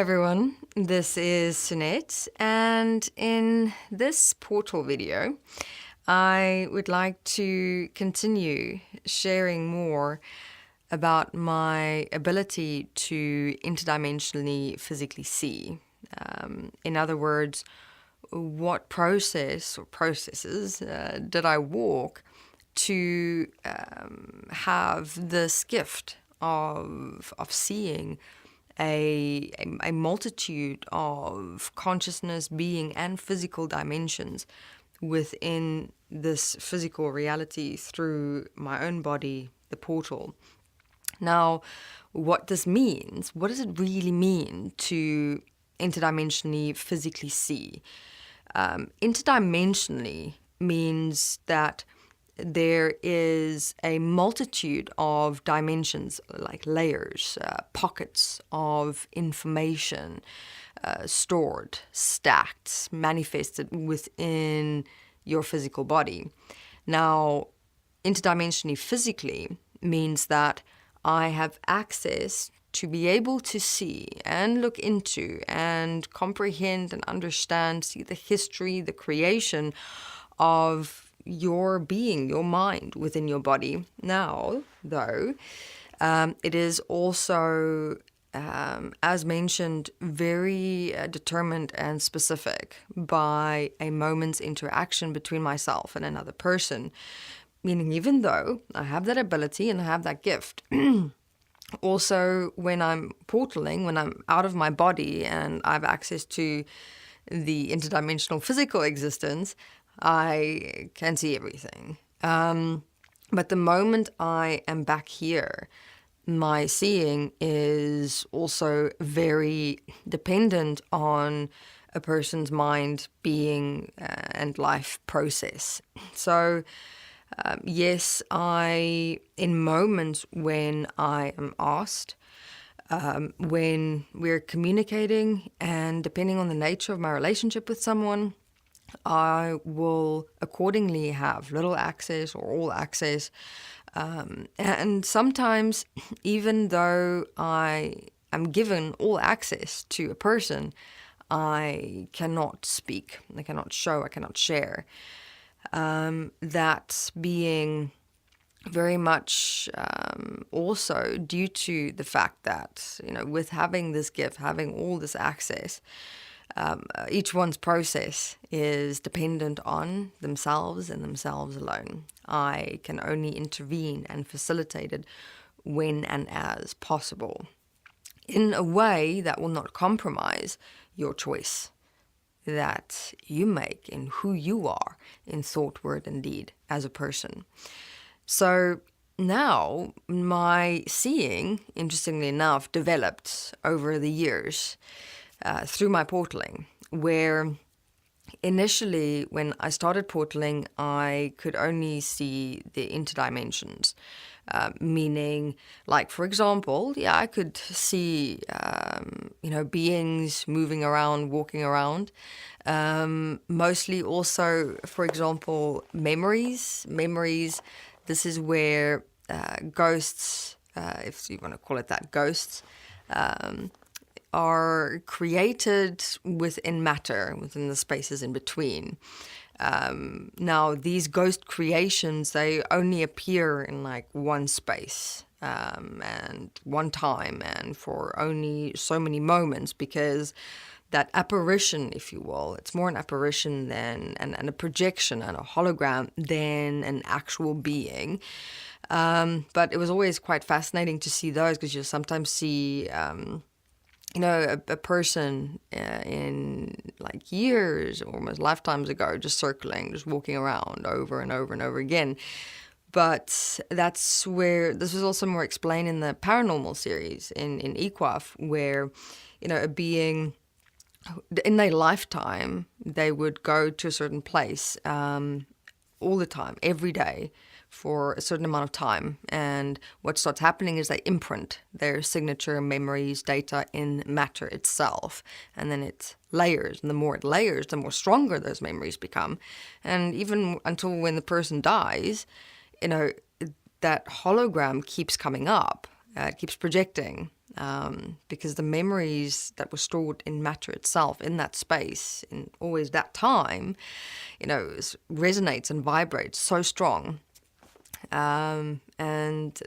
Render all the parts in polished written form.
Hi everyone, this is Sunette, and in this portal video, I would like to continue sharing more about my ability to interdimensionally physically see. In other words, what process or processes did I walk to have this gift of seeing a multitude of consciousness, being, and physical dimensions within this physical reality through my own body, the portal. Now, what this means, what does it really mean to interdimensionally physically see? Interdimensionally means that there is a multitude of dimensions, like layers, pockets of information stored, stacked, manifested within your physical body. Now, interdimensionally physically means that I have access to be able to see and look into and comprehend and understand, see the history, the creation of your being, your mind within your body. Now, though, it is also, as mentioned, very determined and specific by a moment's interaction between myself and another person. Meaning, even though I have that ability and I have that gift, also when I'm portaling, when I'm out of my body and I have access to the interdimensional physical existence, I can see everything. But the moment I am back here, my seeing is also very dependent on a person's mind, being, and life process. So, yes, in moments when I am asked, when we're communicating, and depending on the nature of my relationship with someone, I will accordingly have little access or all access. And sometimes, even though I am given all access to a person, I cannot speak, I cannot show, I cannot share. That being very much also due to the fact that, with having this gift, having all this access, each one's process is dependent on themselves and themselves alone. I can only intervene and facilitate it when and as possible, in a way that will not compromise your choice that you make in who you are in thought, word, and deed as a person. So now my seeing, interestingly enough, developed over the years through my portaling, where initially when I started portaling, I could only see the interdimensions. Meaning, like, for example, I could see, beings moving around, walking around. Mostly also, for example, memories. This is where ghosts, if you want to call it that, ghosts, are created within matter, within the spaces in between. Now, these ghost creations, they only appear in like one space and one time and for only so many moments, because that apparition, if you will, it's more an apparition than and a projection and a hologram than an actual being. But it was always quite fascinating to see those, because you'll sometimes see a person in like years or almost lifetimes ago, just circling, just walking around over and over and over again. But that's where this was also more explained in the paranormal series in Equaf, where, a being in their lifetime, they would go to a certain place all the time, every day, for a certain amount of time. And what starts happening is they imprint their signature, memories, data in matter itself. And then it layers. And the more it layers, the more stronger those memories become. And even until when the person dies, that hologram keeps coming up. It keeps projecting. because the memories that were stored in matter itself, in that space, in always that time, resonates and vibrates so strong. And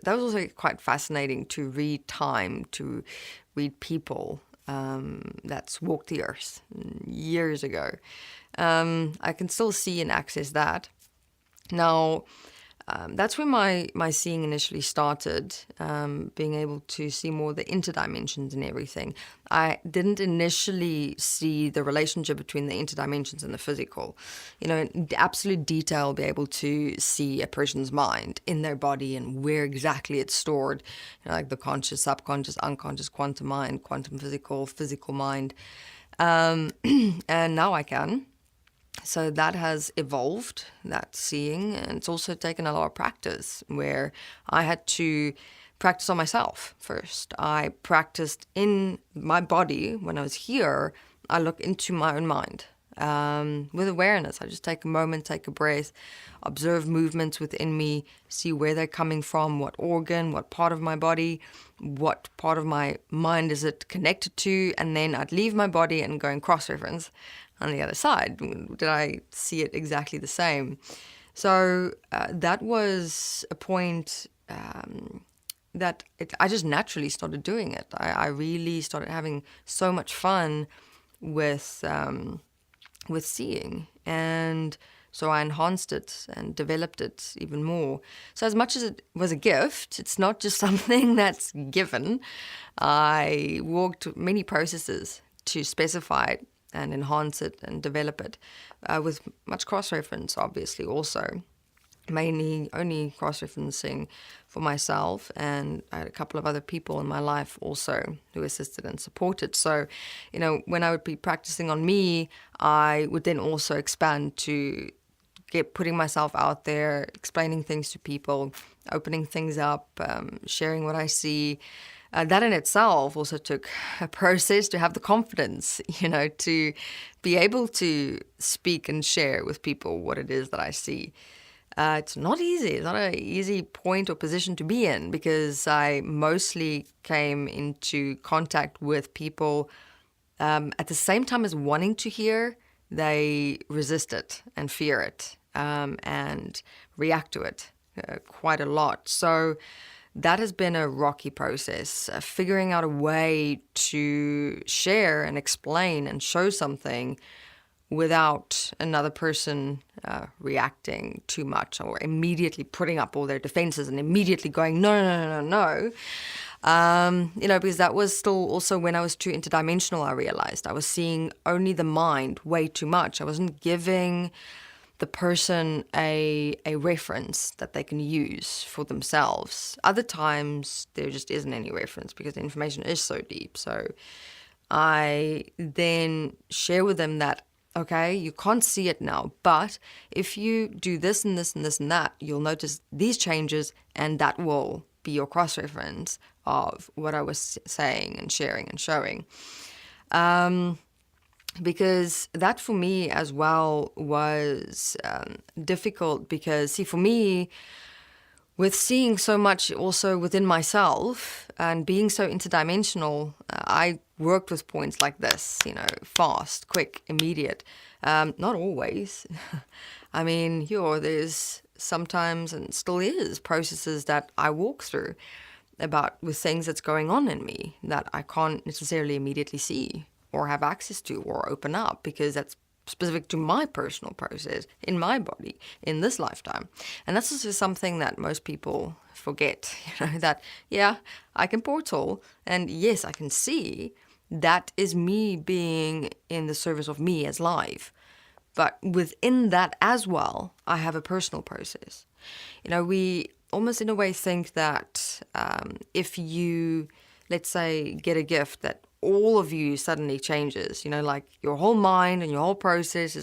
that was also quite fascinating to read time, to read people that's walked the earth years ago. I can still see and access that. Now, that's where my seeing initially started, being able to see more the interdimensions and everything. I didn't initially see the relationship between the interdimensions and the physical. In absolute detail, be able to see a person's mind in their body and where exactly it's stored, like the conscious, subconscious, unconscious, quantum mind, quantum physical, physical mind. And now I can. So that has evolved, that seeing, and it's also taken a lot of practice where I had to practice on myself first. I practiced in my body. When I was here, I look into my own mind with awareness. I just take a moment, take a breath, observe movements within me, see where they're coming from, what organ, what part of my body, what part of my mind is it connected to, and then I'd leave my body and go and cross-reference on the other side. Did I see it exactly the same? So that was a point I just naturally started doing it. I really started having so much fun with seeing, and so I enhanced it and developed it even more. So as much as it was a gift, it's not just something that's given. I walked many processes to specify it and enhance it and develop it with much cross-reference, obviously, also. Mainly only cross-referencing for myself, and I had a couple of other people in my life also who assisted and supported. So, when I would be practicing on me, I would then also expand to putting myself out there, explaining things to people, opening things up, sharing what I see. That in itself also took a process to have the confidence, to be able to speak and share with people what it is that I see. It's not easy. It's not an easy point or position to be in, because I mostly came into contact with people at the same time as wanting to hear. They resist it and fear it and react to it quite a lot. So that has been a rocky process, figuring out a way to share and explain and show something without another person reacting too much or immediately putting up all their defenses and immediately going, no, no, no, no, no. Because that was still also when I was too interdimensional, I realized I was seeing only the mind way too much. I wasn't giving the person a reference that they can use for themselves. Other times there just isn't any reference because the information is so deep. So I then share with them that, okay, you can't see it now, but if you do this and this and this and that, you'll notice these changes, and that will be your cross-reference of what I was saying and sharing and showing. Because that for me as well was difficult, because, see, for me, with seeing so much also within myself and being so interdimensional, I worked with points like this, fast, quick, immediate. Not always. I mean, there's sometimes, and still is, processes that I walk through with things that's going on in me that I can't necessarily immediately see or have access to or open up, because that's specific to my personal process in my body in this lifetime. And that's also something that most people forget, that, yeah, I can portal, and yes, I can see. That is me being in the service of me as life. But within that as well, I have a personal process. We almost in a way think that if you, let's say, get a gift, that all of you suddenly changes, like your whole mind and your whole process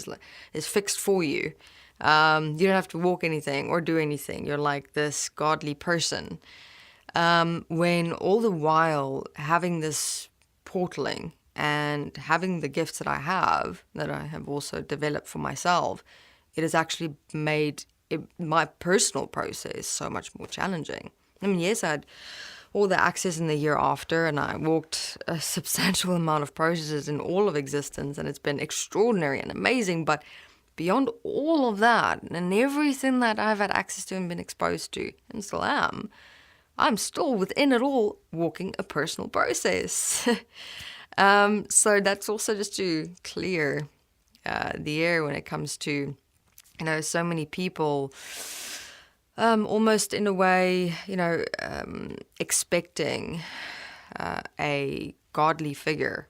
is fixed for you. You don't have to walk anything or do anything. You're like this godly person. When all the while having this portaling and having the gifts that I have also developed for myself, it has actually made my personal process so much more challenging. I mean, yes, I had all the access in the hereafter, and I walked a substantial amount of processes in all of existence, and it's been extraordinary and amazing. But beyond all of that, and everything that I've had access to and been exposed to, and still am, I'm still within it all walking a personal process. So that's also just to clear the air when it comes to, so many people almost in a way, expecting a godly figure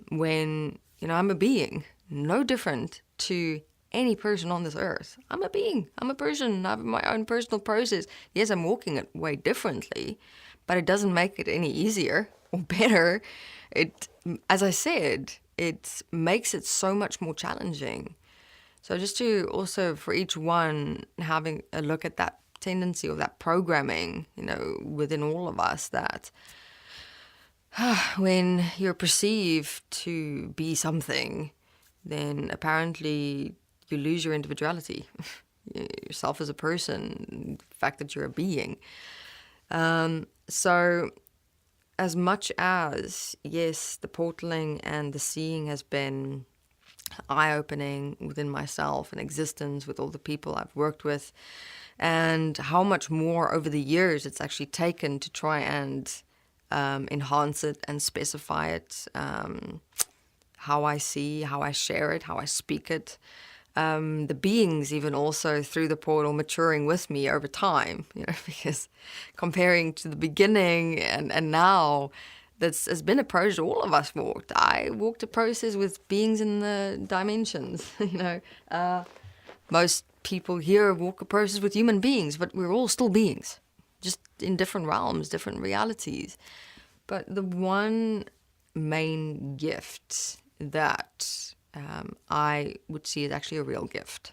when, I'm a being, no different to any person on this earth. I'm a being. I'm a person. I have my own personal process. Yes, I'm walking it way differently, but it doesn't make it any easier or better. It, as I said, it makes it so much more challenging. So just to also, for each one, having a look at that tendency or that programming, within all of us, that when you're perceived to be something, then apparently you lose your individuality, yourself as a person, the fact that you're a being. So as much as, yes, the portaling and the seeing has been eye-opening within myself and existence with all the people I've worked with, and how much more over the years it's actually taken to try and enhance it and specify it, how I see, how I share it, how I speak it. The beings even also through the portal maturing with me over time, because comparing to the beginning and now, that's has been a process all of us walked. I walked a process with beings in the dimensions, Most people here walk a process with human beings, but we're all still beings, just in different realms, different realities. But the one main gift that I would see as actually a real gift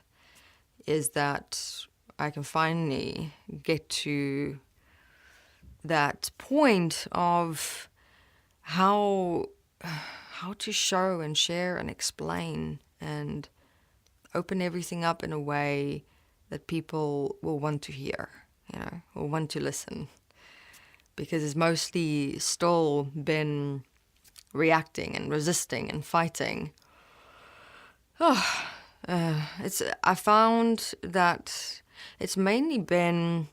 is that I can finally get to that point of how to show and share and explain and open everything up in a way that people will want to hear, or want to listen. Because it's mostly still been reacting and resisting and fighting. I found that it's mainly been,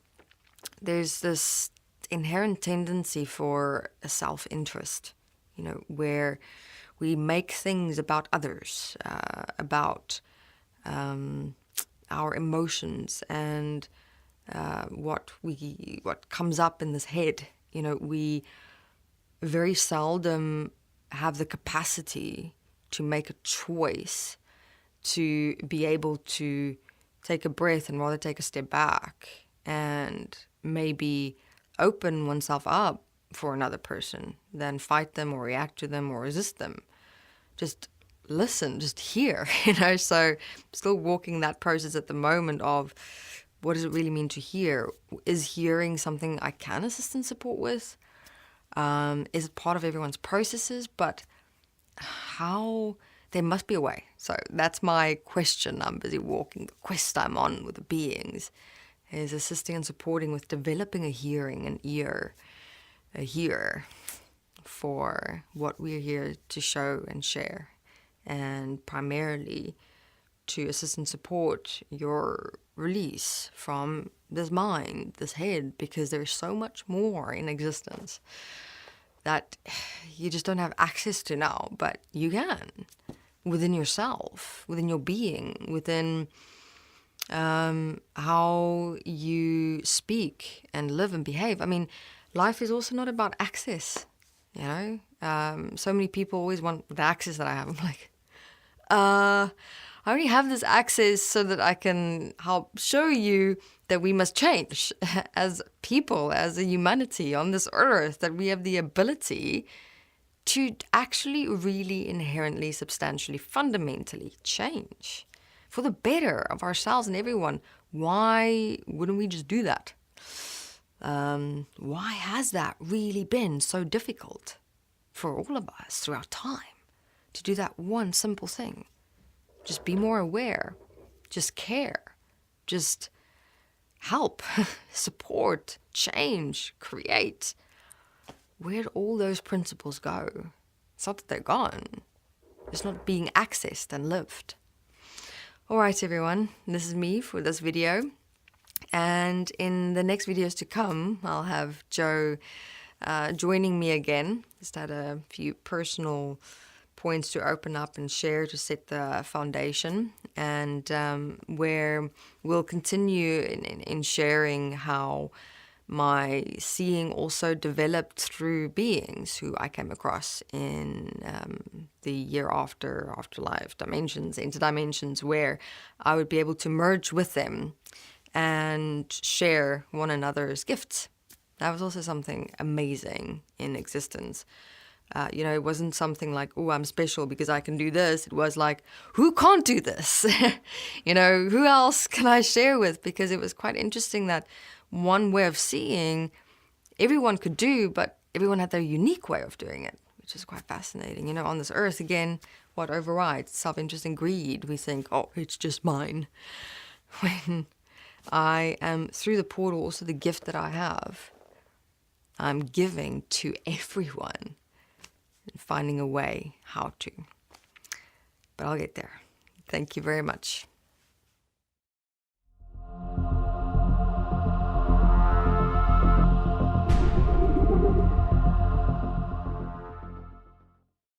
there's this inherent tendency for a self-interest, where we make things about others, about our emotions and what comes up in this head. We very seldom have the capacity to make a choice, to be able to take a breath and rather take a step back and maybe open oneself up for another person than fight them or react to them or resist them. Just listen, just hear, So still walking that process at the moment of what does it really mean to hear? Is hearing something I can assist and support with? Is it part of everyone's processes? But how? There must be a way. So that's my question. I'm busy walking the quest I'm on with the beings, is assisting and supporting with developing a hearing, an ear, a hear for what we're here to show and share, and primarily to assist and support your release from this mind, this head, because there's so much more in existence that you just don't have access to now, but you can within yourself, within your being, within how you speak and live and behave. I mean, life is also not about access, so many people always want the access that I have. I'm like, I only have this access so that I can help show you that we must change as people, as a humanity on this earth, that we have the ability to actually really inherently, substantially, fundamentally change for the better of ourselves and everyone. Why wouldn't we just do that? Why has that really been so difficult for all of us throughout time to do that one simple thing? Just be more aware, just care, just help, support, change, create. Where'd all those principles go? It's not that they're gone. It's not being accessed and lived. All right, everyone. This is me for this video. And in the next videos to come, I'll have Joe joining me again. Just had a few personal points to open up and share to set the foundation, and where we'll continue in sharing how my seeing also developed through beings who I came across in the hereafter, afterlife, dimensions, interdimensions, where I would be able to merge with them and share one another's gifts. That was also something amazing in existence. It wasn't something like, oh, I'm special because I can do this. It was like, who can't do this? Who else can I share with? Because it was quite interesting that one way of seeing everyone could do, but everyone had their unique way of doing it, which is quite fascinating. On this earth, again, what overrides? Self-interest and greed. We think, oh, it's just mine. When I am, through the portal, also the gift that I have, I'm giving to everyone and finding a way how to. But I'll get there. Thank you very much.